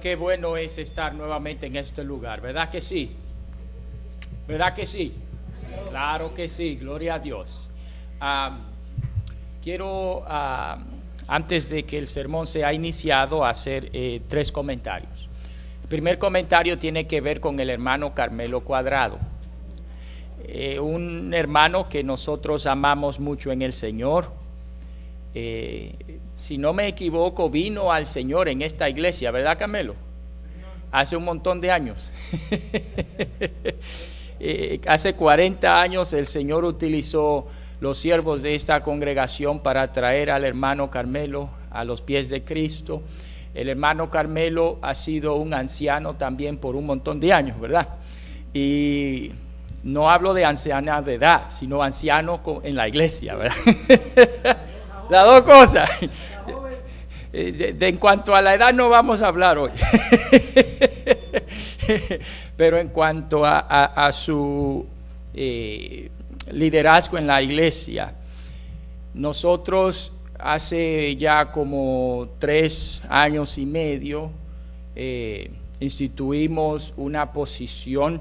qué bueno es estar nuevamente en este lugar, ¿verdad que sí? ¿Verdad que sí? Claro que sí, gloria a Dios. Quiero, antes de que el sermón sea iniciado, hacer 3 comentarios. El primer comentario tiene que ver con el hermano Carmelo Cuadrado. Un hermano que nosotros amamos mucho en el Señor. Si no me equivoco, vino al Señor en esta iglesia, ¿verdad, Carmelo? Hace un montón de años. Hace 40 años el Señor utilizó los siervos de esta congregación para traer al hermano Carmelo a los pies de Cristo. El hermano Carmelo ha sido un anciano también por un montón de años, ¿verdad? Y no hablo de anciana de edad, sino anciano en la iglesia, ¿verdad? Las dos cosas. En cuanto a la edad no vamos a hablar hoy. Pero en cuanto a su liderazgo en la iglesia, nosotros hace ya como 3 años y medio instituimos una posición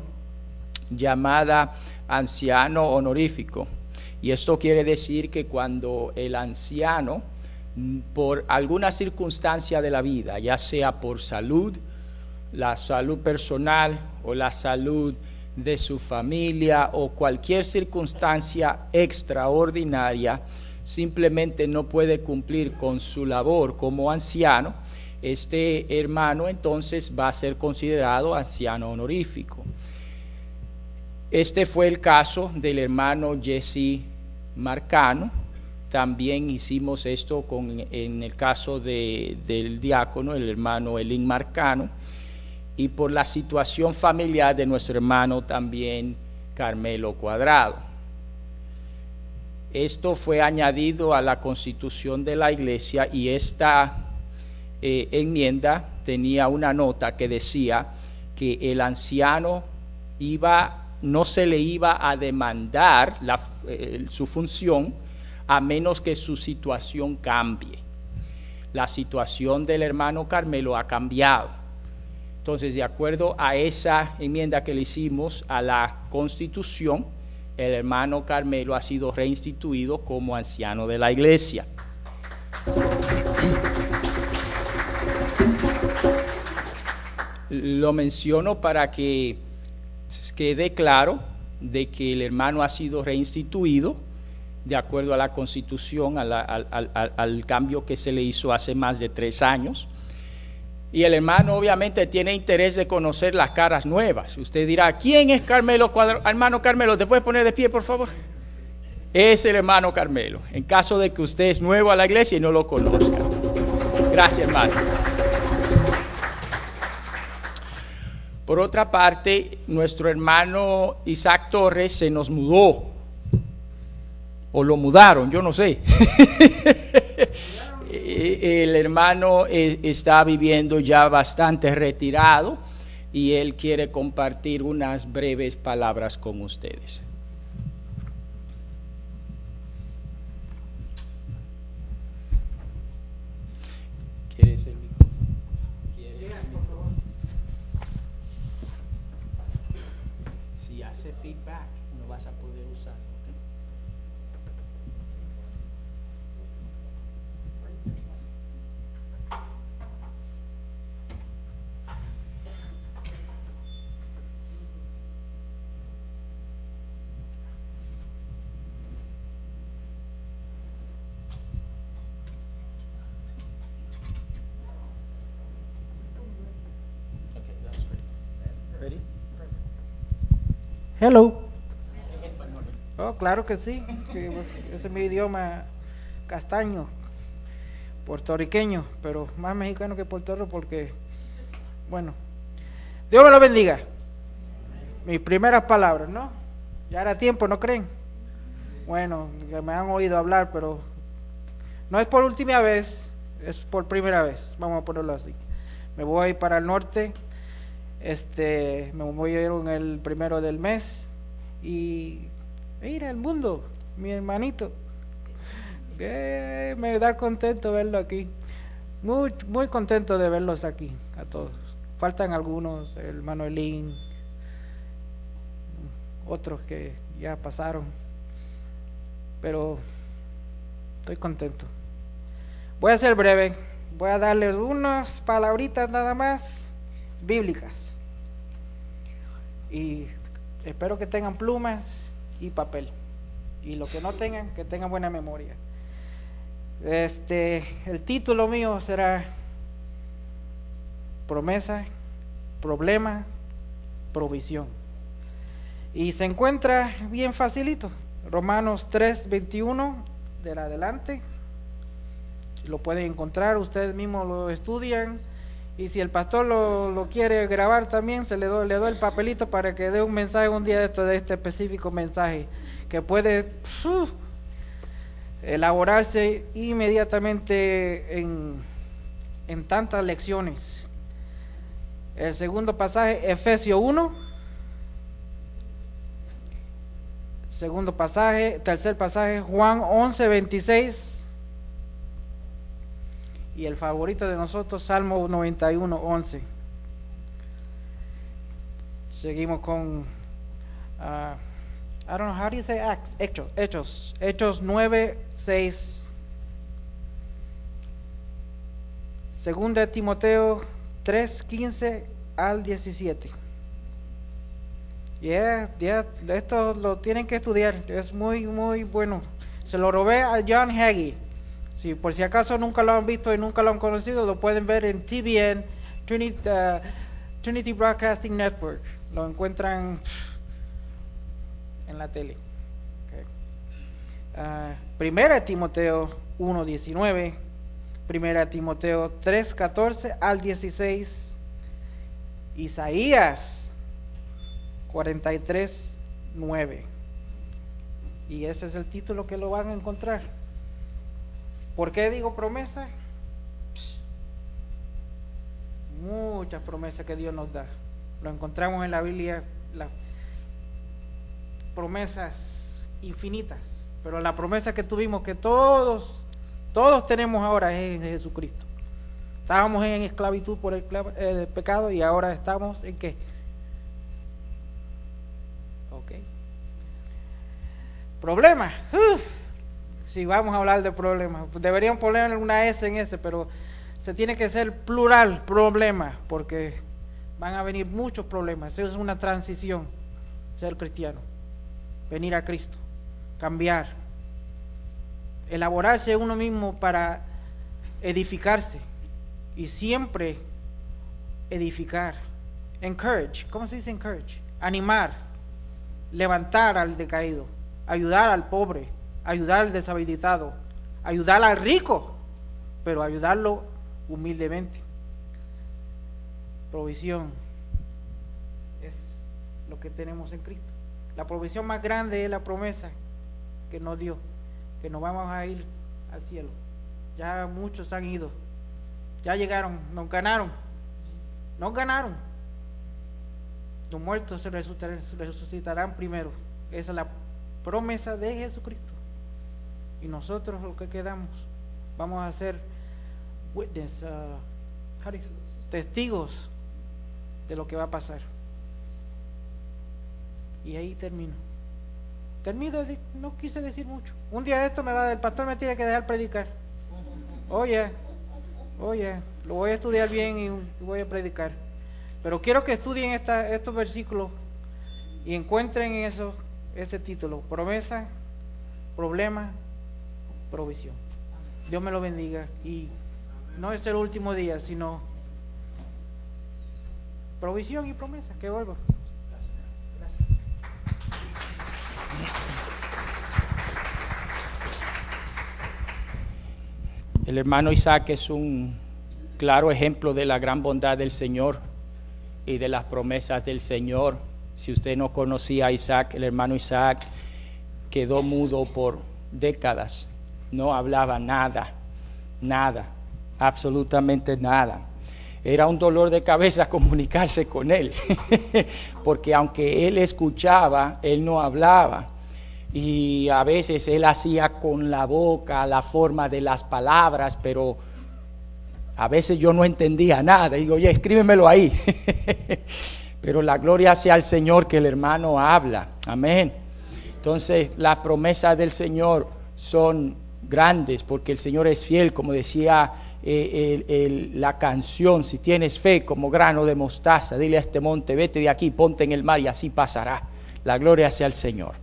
llamada anciano honorífico. Y esto quiere decir que cuando el anciano, por alguna circunstancia de la vida, ya sea por salud, la salud personal o la salud de su familia o cualquier circunstancia extraordinaria, simplemente no puede cumplir con su labor como anciano, este hermano entonces va a ser considerado anciano honorífico. Este fue el caso del hermano Jesse Marcano. También hicimos esto en el caso del diácono, el hermano Elín Marcano, y por la situación familiar de nuestro hermano también Carmelo Cuadrado. Esto fue añadido a la constitución de la iglesia y esta enmienda tenía una nota que decía que el anciano no se le iba a demandar su función a menos que su situación cambie. La situación del hermano Carmelo ha cambiado. Entonces, de acuerdo a esa enmienda que le hicimos a la Constitución, el hermano Carmelo ha sido reinstituido como anciano de la iglesia. Lo menciono para que quede claro de que el hermano ha sido reinstituido de acuerdo a la Constitución, al cambio que se le hizo hace más de 3 años. Y el hermano obviamente tiene interés de conocer las caras nuevas. Usted dirá, ¿quién es Carmelo Cuadrado? Hermano Carmelo, ¿te puedes poner de pie, por favor? Es el hermano Carmelo, en caso de que usted es nuevo a la iglesia y no lo conozca. Gracias, hermano. Por otra parte, nuestro hermano Isaac Torres se nos mudó. O lo mudaron, yo no sé. El hermano está viviendo ya bastante retirado y él quiere compartir unas breves palabras con ustedes. ¿Quieres el micrófono? Por favor. Si hace feedback, no vas a poder usarlo. Hello. Oh, claro que sí. Ese es mi idioma castaño, puertorriqueño, pero más mexicano que puertorriqueño porque, bueno, Dios me lo bendiga. Mis primeras palabras, ¿no? Ya era tiempo, ¿no creen? Bueno, que me han oído hablar, pero no es por última vez, es por primera vez, vamos a ponerlo así. Me voy para el norte. Me voy a ir en el 1 del mes y mira el mundo, mi hermanito, me da contento verlo aquí, muy, muy contento de verlos aquí a todos. faltan algunos, el hermano Elín, otros que ya pasaron, pero estoy contento. Voy a ser breve, voy a darles unas palabritas nada más bíblicas y espero que tengan plumas y papel, y los que no tengan, que tengan buena memoria. El título mío será promesa, problema, provisión, y se encuentra bien facilito, Romanos 3:21 del adelante. Lo pueden encontrar, ustedes mismos lo estudian, y si el pastor lo quiere grabar también, le doy el papelito para que dé un mensaje un día de este específico mensaje que puede elaborarse inmediatamente en tantas lecciones. El segundo pasaje, Efesios 1. Segundo pasaje, tercer pasaje, Juan 11:26. Y el favorito de nosotros, Salmo 91:11. Seguimos con I don't know, how do you say Acts? Hechos 9:6. Segunda de Timoteo 3:15 al 17. Esto lo tienen que estudiar, es muy muy bueno. Se lo robé a John Hagee. Si por si acaso nunca lo han visto y nunca lo han conocido, lo pueden ver en TBN, Trinity Broadcasting Network. Lo encuentran en la tele. Primera de Timoteo 1:19, Primera de Timoteo 3:14 al 16, Isaías 43:9. Y ese es el título que lo van a encontrar. ¿Por qué digo promesa? Muchas promesas que Dios nos da. Lo encontramos en la Biblia, las promesas infinitas. Pero la promesa que tuvimos, que todos tenemos ahora, es en Jesucristo. Estábamos en esclavitud por el pecado y ahora estamos en ¿qué? Ok. Problema. Si vamos a hablar de problemas, deberían poner una S en ese, pero se tiene que ser plural, problema, porque van a venir muchos problemas. Eso es una transición, ser cristiano, venir a Cristo, cambiar, elaborarse uno mismo para edificarse y siempre edificar. Encourage, ¿cómo se dice encourage? Animar, levantar al decaído, ayudar al pobre, ayudar al deshabilitado, ayudar al rico, pero ayudarlo humildemente. Provisión es lo que tenemos en Cristo. La provisión más grande es la promesa que nos dio, que nos vamos a ir al cielo. Ya muchos han ido, ya llegaron, nos ganaron. Los muertos se resucitarán primero. Esa es la promesa de Jesucristo. Y nosotros, los que quedamos, vamos a ser testigos de lo que va a pasar. Y ahí termino, no quise decir mucho. Un día de esto el pastor me tiene que dejar predicar. Oye, lo voy a estudiar bien y voy a predicar. Pero quiero que estudien estos versículos y encuentren ese título: promesa, problema, provisión. Dios me lo bendiga. Y no es el último día, sino provisión y promesa. Que vuelva. El hermano Isaac es un claro ejemplo de la gran bondad del Señor y de las promesas del Señor. Si usted no conocía a Isaac, el hermano Isaac quedó mudo por décadas. No hablaba nada, absolutamente nada. Era un dolor de cabeza comunicarse con él, porque aunque él escuchaba, él no hablaba. Y a veces él hacía con la boca la forma de las palabras, pero A veces yo no entendía nada. Digo, oye, escríbemelo ahí. Pero la gloria sea al Señor que el hermano habla. Amén. Entonces, las promesas del Señor son grandes porque el Señor es fiel, como decía la canción, si tienes fe como grano de mostaza, dile a este monte, vete de aquí, ponte en el mar y así pasará. La gloria sea al Señor.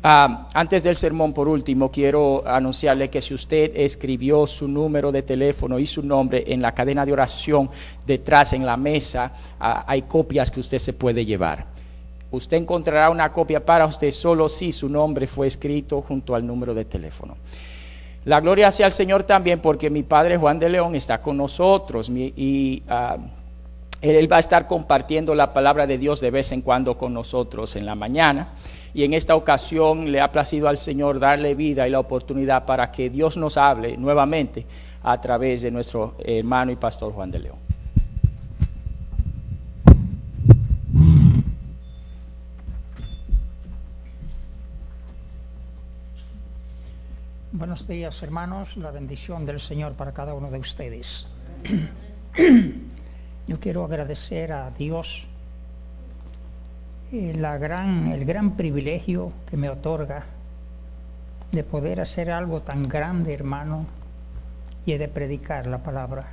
Antes del sermón, por último, quiero anunciarle que si usted escribió su número de teléfono y su nombre en la cadena de oración detrás en la mesa, hay copias que usted se puede llevar. Usted encontrará una copia para usted solo si su nombre fue escrito junto al número de teléfono. La gloria sea al Señor también porque mi padre Juan de León está con nosotros y él va a estar compartiendo la palabra de Dios de vez en cuando con nosotros en la mañana. Y en esta ocasión le ha placido al Señor darle vida y la oportunidad para que Dios nos hable nuevamente a través de nuestro hermano y pastor Juan de León. Buenos días, hermanos, la bendición del Señor para cada uno de ustedes. Yo quiero agradecer a Dios el gran privilegio que me otorga de poder hacer algo tan grande, hermano, y de predicar la palabra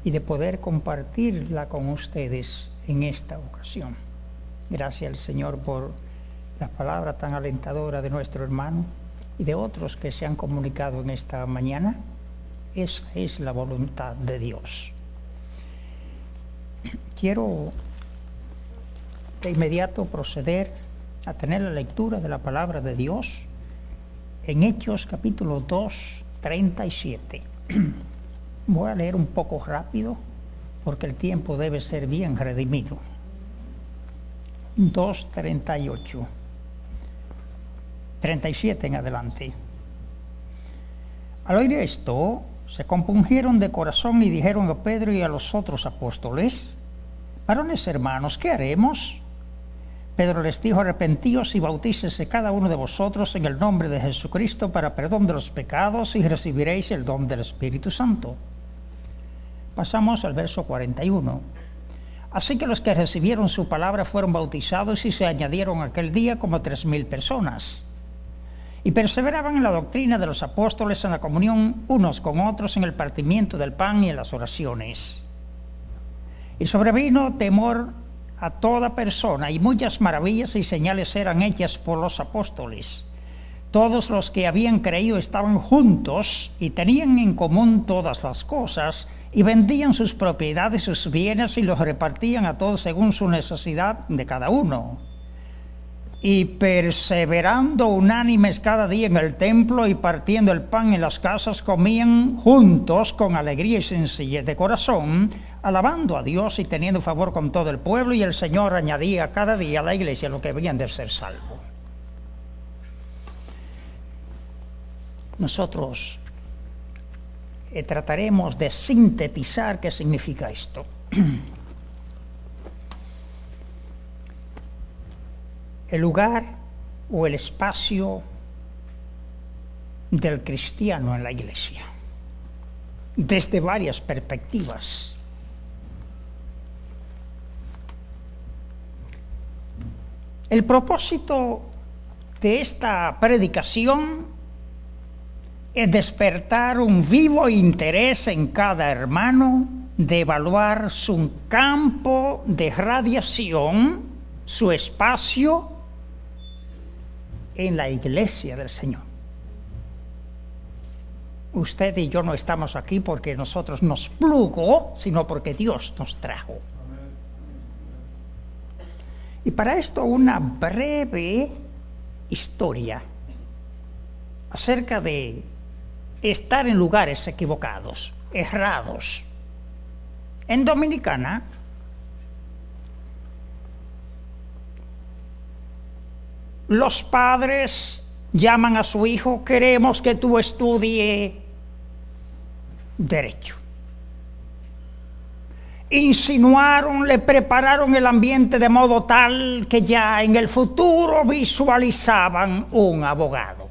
y de poder compartirla con ustedes en esta ocasión. Gracias al Señor por la palabra tan alentadora de nuestro hermano y de otros que se han comunicado en esta mañana. Esa es la voluntad de Dios. Quiero de inmediato proceder a tener la lectura de la palabra de Dios en Hechos capítulo 2, 37. Voy a leer un poco rápido porque el tiempo debe ser bien redimido. 2:38. 37 en adelante. Al oír esto, se compungieron de corazón y dijeron a Pedro y a los otros apóstoles: varones hermanos, ¿qué haremos? Pedro les dijo: arrepentíos y bautícese cada uno de vosotros en el nombre de Jesucristo para perdón de los pecados y recibiréis el don del Espíritu Santo. Pasamos al verso 41. Así que los que recibieron su palabra fueron bautizados y se añadieron aquel día como 3,000 personas. Y perseveraban en la doctrina de los apóstoles, en la comunión unos con otros, en el partimiento del pan y en las oraciones. Y sobrevino temor a toda persona, y muchas maravillas y señales eran hechas por los apóstoles. Todos los que habían creído estaban juntos y tenían en común todas las cosas, y vendían sus propiedades, sus bienes, y los repartían a todos según su necesidad de cada uno. Y perseverando unánimes cada día en el templo y partiendo el pan en las casas, comían juntos con alegría y sencillez de corazón, alabando a Dios y teniendo favor con todo el pueblo, y el Señor añadía cada día a la iglesia lo que habían de ser salvos. Nosotros trataremos de sintetizar qué significa esto. El lugar o el espacio del cristiano en la iglesia, desde varias perspectivas. El propósito de esta predicación es despertar un vivo interés en cada hermano de evaluar su campo de radiación, su espacio en la iglesia del Señor. Usted y yo no estamos aquí porque nosotros nos plugó, sino porque Dios nos trajo. Y para esto una breve historia acerca de estar en lugares equivocados, errados. En Dominicana, los padres llaman a su hijo: queremos que tú estudie Derecho. Insinuaron, le prepararon el ambiente de modo tal que ya en el futuro visualizaban un abogado.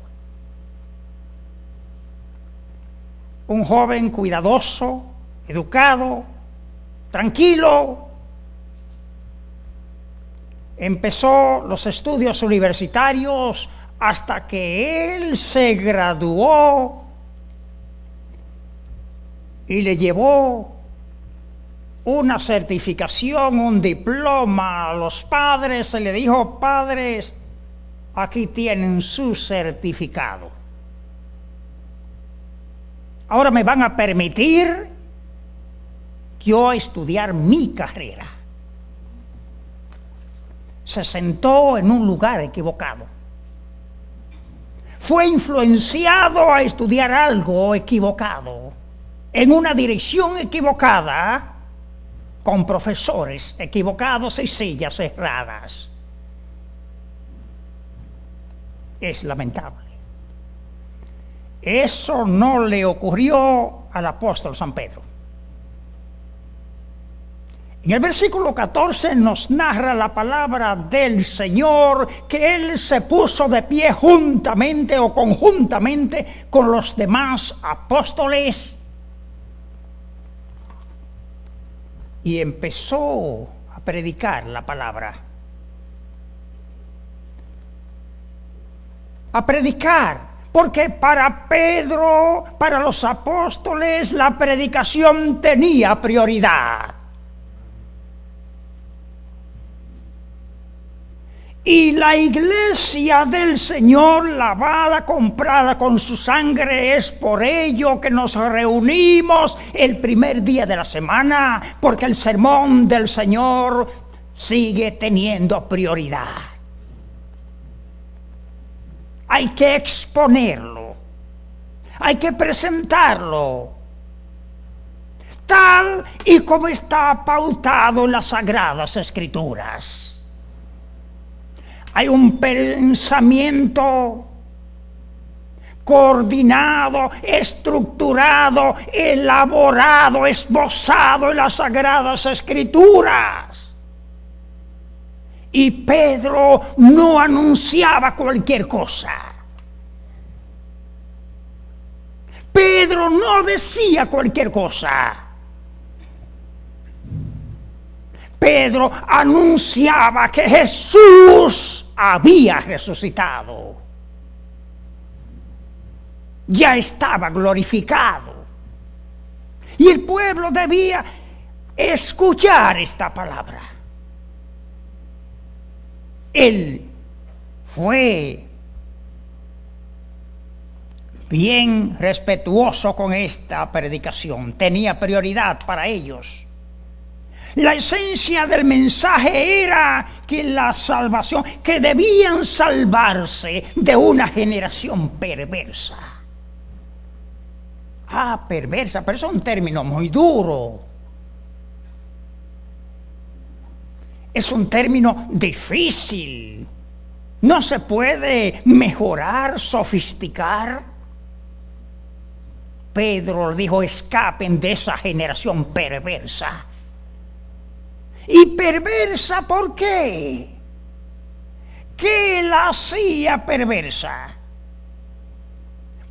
Un joven cuidadoso, educado, tranquilo. Empezó los estudios universitarios hasta que él se graduó y le llevó una certificación, un diploma a los padres. Se le dijo: padres, aquí tienen su certificado. Ahora me van a permitir yo estudiar mi carrera. Se sentó en un lugar equivocado. Fue influenciado a estudiar algo equivocado, en una dirección equivocada, con profesores equivocados y sillas cerradas. Es lamentable. Eso no le ocurrió al apóstol San Pedro. En el versículo 14 nos narra la palabra del Señor que Él se puso de pie juntamente o conjuntamente con los demás apóstoles y empezó a predicar la palabra. A predicar, porque para Pedro, para los apóstoles, la predicación tenía prioridad. Y la iglesia del Señor, lavada, comprada con su sangre, es por ello que nos reunimos el primer día de la semana, porque el sermón del Señor sigue teniendo prioridad. Hay que exponerlo, hay que presentarlo, tal y como está pautado en las Sagradas Escrituras. Hay un pensamiento coordinado, estructurado, elaborado, esbozado en las Sagradas Escrituras. Y Pedro no anunciaba cualquier cosa. Pedro no decía cualquier cosa. Pedro anunciaba que Jesús había resucitado. Ya estaba glorificado. Y el pueblo debía escuchar esta palabra. Él fue bien respetuoso con esta predicación. Tenía prioridad para ellos. La esencia del mensaje era que la salvación, que debían salvarse de una generación perversa. Perversa, pero es un término muy duro. Es un término difícil. No se puede mejorar, sofisticar. Pedro dijo: escapen de esa generación perversa. ¿Y perversa por qué? ¿Qué la hacía perversa?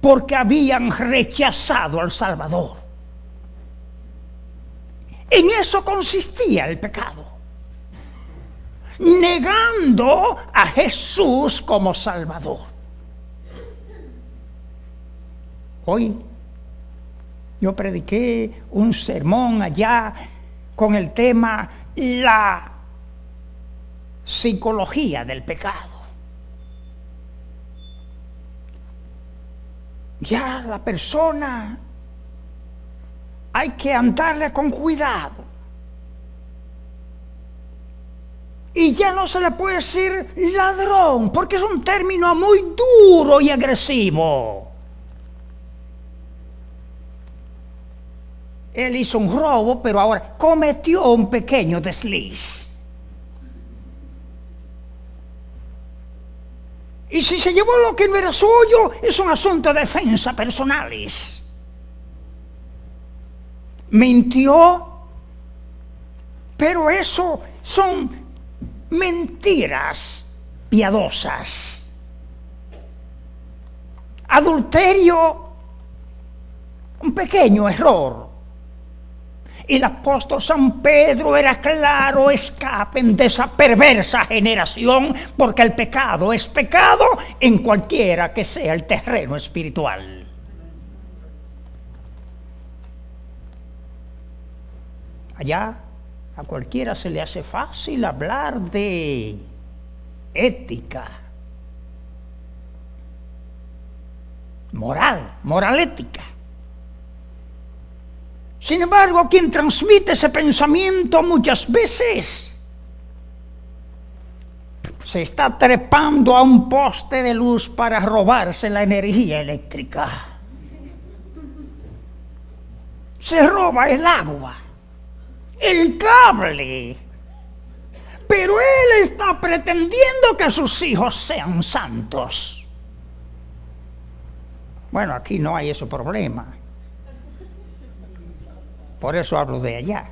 Porque habían rechazado al Salvador. En eso consistía el pecado. Negando a Jesús como Salvador. Hoy yo prediqué un sermón allá con el tema la psicología del pecado. Ya la persona hay que andarle con cuidado. Y ya no se le puede decir ladrón, porque es un término muy duro y agresivo. Él hizo un robo, pero ahora cometió un pequeño desliz. Y si se llevó lo que no era suyo, es un asunto de defensa personales. Mintió, pero eso son mentiras piadosas. Adulterio, un pequeño error. El apóstol San Pedro era claro: escapen de esa perversa generación, porque el pecado es pecado en cualquiera que sea el terreno espiritual. Allá a cualquiera se le hace fácil hablar de ética, moral ética. Sin embargo, quien transmite ese pensamiento muchas veces se está trepando a un poste de luz para robarse la energía eléctrica. Se roba el agua, el cable, pero él está pretendiendo que sus hijos sean santos. Bueno, aquí no hay ese problema. Por eso hablo de allá.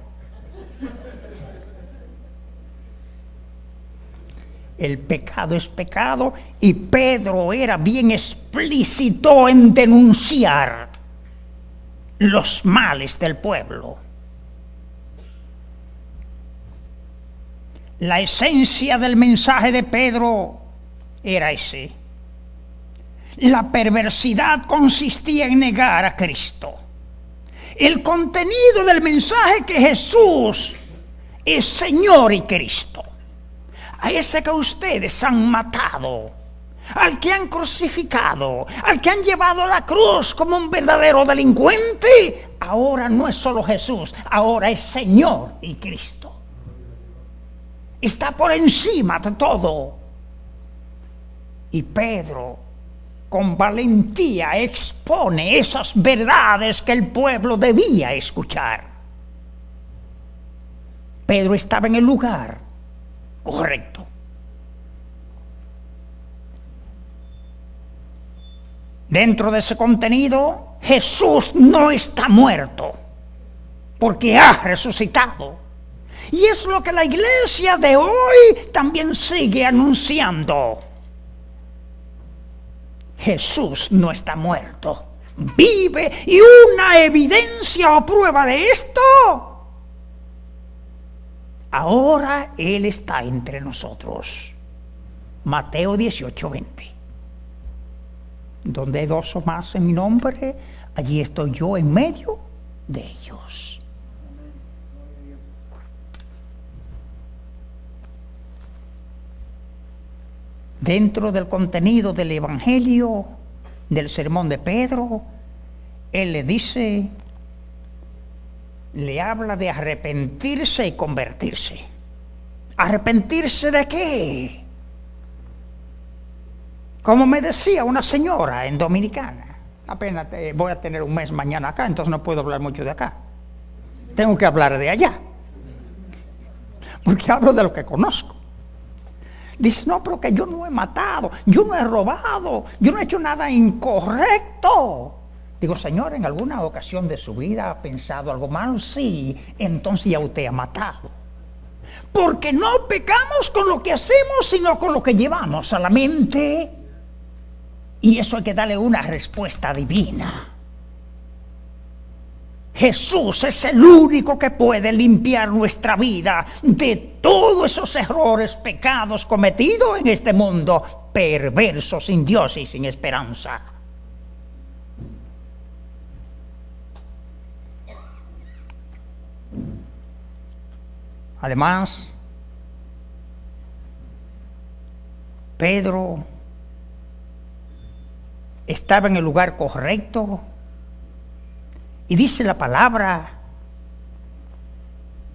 El pecado es pecado, y Pedro era bien explícito en denunciar los males del pueblo. La esencia del mensaje de Pedro era ese. La perversidad consistía en negar a Cristo. El contenido del mensaje: que Jesús es Señor y Cristo. A ese que ustedes han matado, al que han crucificado, al que han llevado a la cruz como un verdadero delincuente, ahora no es solo Jesús, ahora es Señor y Cristo. Está por encima de todo. Y Pedro, con valentía, expone esas verdades que el pueblo debía escuchar. Pedro estaba en el lugar correcto. Dentro de ese contenido, Jesús no está muerto, porque ha resucitado. Y es lo que la iglesia de hoy también sigue anunciando. Jesús no está muerto, vive, y una evidencia o prueba de esto: ahora Él está entre nosotros. Mateo 18:20. Donde hay dos o más en mi nombre, allí estoy yo en medio de ellos. Dentro del contenido del Evangelio, del sermón de Pedro, él le dice, le habla de arrepentirse y convertirse. ¿Arrepentirse de qué? Como me decía una señora en Dominicana, apenas voy a tener un mes mañana acá, entonces no puedo hablar mucho de acá. Tengo que hablar de allá, porque hablo de lo que conozco. Dice: no, pero que yo no he matado, yo no he robado, yo no he hecho nada incorrecto. Digo: señor, ¿en alguna ocasión de su vida ha pensado algo malo? Sí, entonces ya usted ha matado. Porque no pecamos con lo que hacemos, sino con lo que llevamos a la mente. Y eso hay que darle una respuesta divina. Jesús es el único que puede limpiar nuestra vida de todos esos errores, pecados cometidos en este mundo perverso, sin Dios y sin esperanza. Además, Pedro estaba en el lugar correcto. Y dice la palabra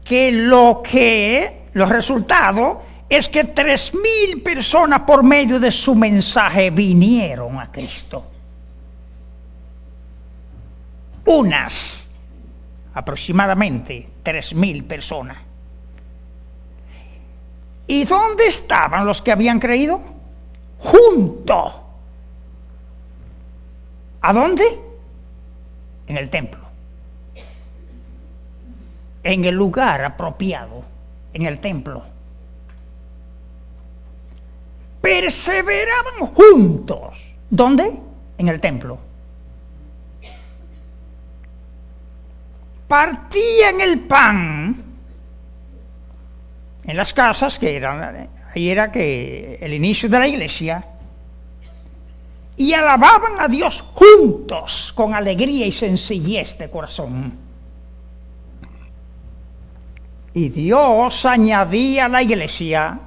que los resultados es que 3,000 personas por medio de su mensaje vinieron a Cristo. Unas, aproximadamente 3,000 personas. ¿Y dónde estaban los que habían creído? Juntos. ¿A dónde? En el templo. En el lugar apropiado, en el templo. Perseveraban juntos. ¿Dónde? En el templo. partían el pan en las casas, que eran, ahí era que el inicio de la iglesia, y alababan a Dios juntos con alegría y sencillez de corazón. Y Dios añadía a la iglesia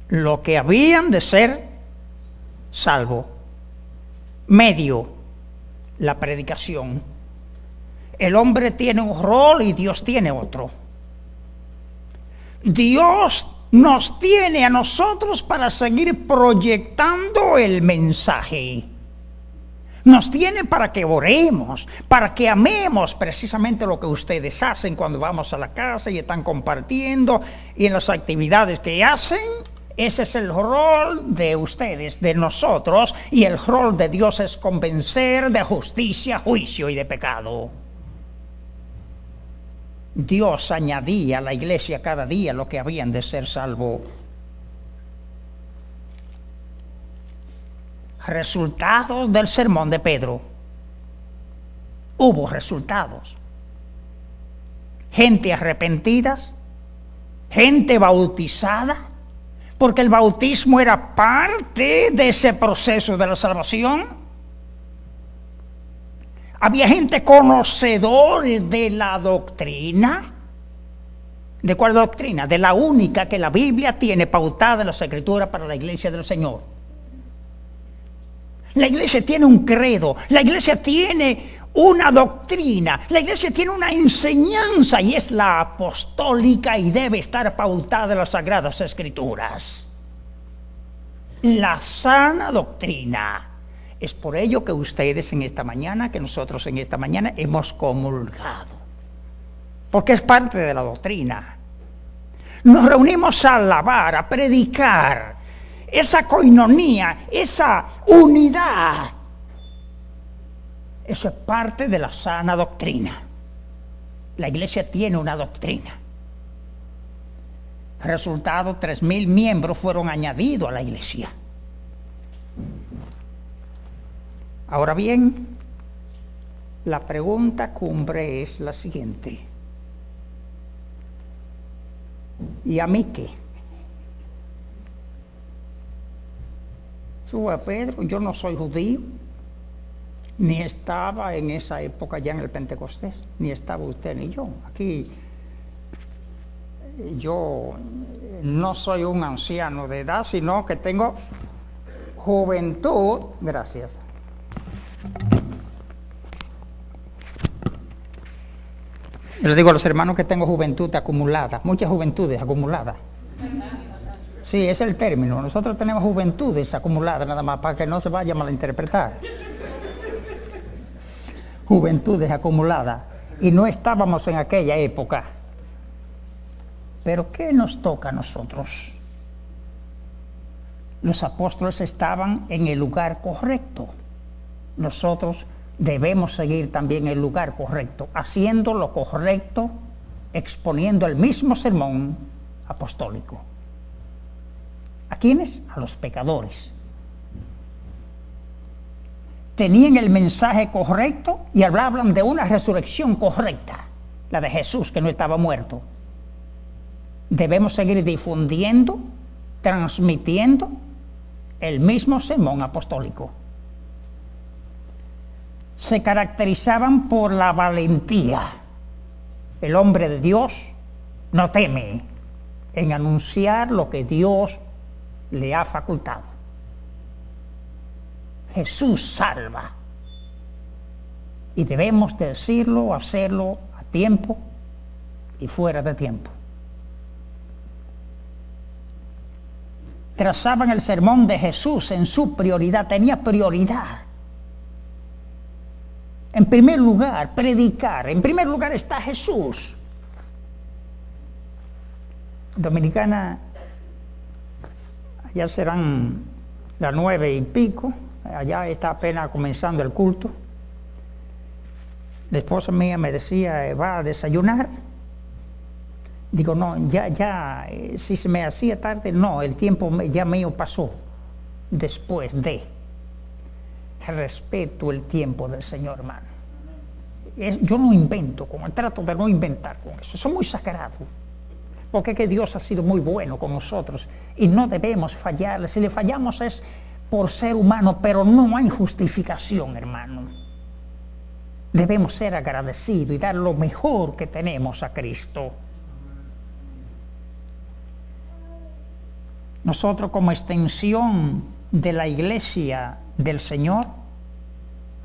lo que habían de ser salvo. Medio, la predicación. El hombre tiene un rol y Dios tiene otro. Dios nos tiene a nosotros para seguir proyectando el mensaje. Nos tiene para que oremos, para que amemos precisamente lo que ustedes hacen cuando vamos a la casa y están compartiendo y en las actividades que hacen. Ese es el rol de ustedes, de nosotros, y el rol de Dios es convencer de justicia, juicio y de pecado. Dios añadía a la iglesia cada día lo que habían de ser salvo. Resultados del sermón de Pedro. Hubo resultados. Gente arrepentida, gente bautizada, porque el bautismo era parte de ese proceso de la salvación. Había gente conocedores de la doctrina. ¿De cuál doctrina? De la única que la Biblia tiene pautada en las Escrituras para la iglesia del Señor. La iglesia tiene un credo, la iglesia tiene una doctrina, la iglesia tiene una enseñanza y es la apostólica y debe estar pautada en las Sagradas Escrituras. La sana doctrina. Es por ello que ustedes en esta mañana, que nosotros en esta mañana hemos comulgado. Porque es parte de la doctrina. Nos reunimos a alabar, a predicar. Esa coinonía, esa unidad. Eso es parte de la sana doctrina. La iglesia tiene una doctrina. Resultado, 3,000 miembros fueron añadidos a la iglesia. Ahora bien, la pregunta cumbre es la siguiente. ¿Y a mí qué? Sube Pedro, yo no soy judío, ni estaba en esa época ya en el Pentecostés, ni estaba usted ni yo. Aquí yo no soy un anciano de edad, sino que tengo juventud. Gracias. Yo le digo a los hermanos que tengo juventud acumulada, muchas juventudes acumuladas. Sí, ese es el término. Nosotros tenemos juventudes acumuladas nada más para que no se vaya a malinterpretar. Juventudes acumuladas. Y no estábamos en aquella época. Pero ¿qué nos toca a nosotros? Los apóstoles estaban en el lugar correcto. Nosotros debemos seguir también el lugar correcto, haciendo lo correcto, exponiendo el mismo sermón apostólico. ¿A quiénes? A los pecadores. Tenían el mensaje correcto y hablaban de una resurrección correcta, la de Jesús que no estaba muerto. Debemos seguir difundiendo, transmitiendo el mismo sermón apostólico. Se caracterizaban por la valentía. El hombre de Dios no teme en anunciar lo que Dios le ha facultado. Jesús salva. Y debemos decirlo, hacerlo a tiempo y fuera de tiempo. Trazaban el sermón de Jesús en su prioridad, tenía prioridad. En primer lugar, predicar. En primer lugar está Jesús. Dominicana, allá serán las 9:00 allá está apenas comenzando el culto. La esposa mía me decía, ¿va a desayunar? Digo, no, ya, si se me hacía tarde, no, el tiempo ya mío pasó. Después de. Respeto el tiempo del Señor, hermano. yo no invento, trato de no inventar con eso. Eso es muy sagrado. Porque es que Dios ha sido muy bueno con nosotros y no debemos fallarle. Si le fallamos es por ser humano, pero no hay justificación, hermano. Debemos ser agradecidos y dar lo mejor que tenemos a Cristo. Nosotros, como extensión de la iglesia del Señor,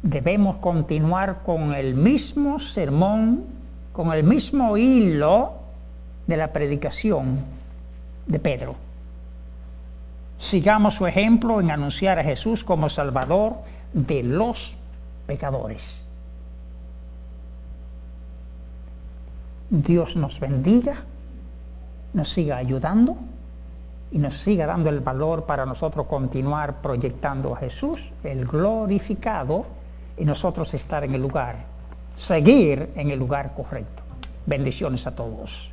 debemos continuar con el mismo sermón, con el mismo hilo de la predicación de Pedro. Sigamos su ejemplo en anunciar a Jesús como Salvador de los pecadores. Dios nos bendiga, nos siga ayudando y nos siga dando el valor para nosotros continuar proyectando a Jesús, el glorificado, y nosotros estar en el lugar, seguir en el lugar correcto. Bendiciones a todos.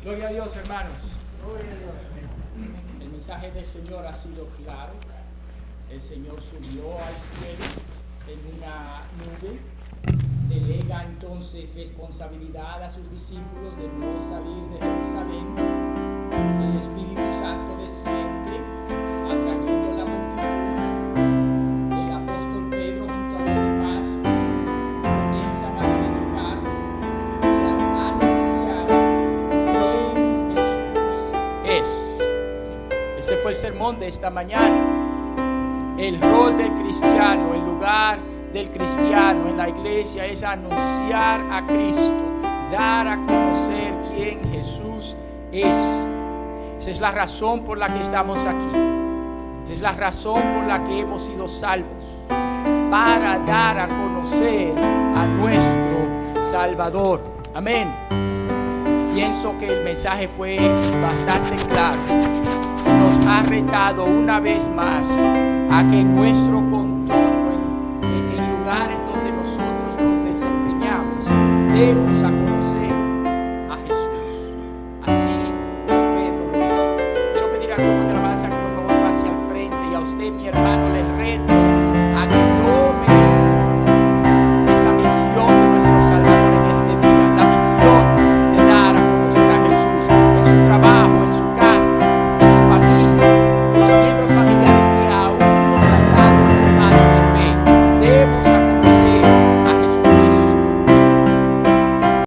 Gloria a Dios, hermanos. El mensaje del Señor ha sido claro. El Señor subió al cielo en una nube. Delega entonces responsabilidad a sus discípulos de no salir de Jerusalén. El Espíritu Santo desciende, atrayendo la multitud. El apóstol Pedro junto a los demás comienzan a predicar y a anunciar quién Jesús es. Ese fue el sermón de esta mañana. El rol del cristiano, el lugar del cristiano en la iglesia es anunciar a Cristo, dar a conocer quién Jesús es. Esa es la razón por la que estamos aquí. Esa es la razón por la que hemos sido salvos, para dar a conocer a nuestro Salvador. Amén. Pienso que el mensaje fue bastante claro. Nos ha retado una vez más a que nuestro contorno, en el lugar en donde nosotros nos desempeñamos, debemos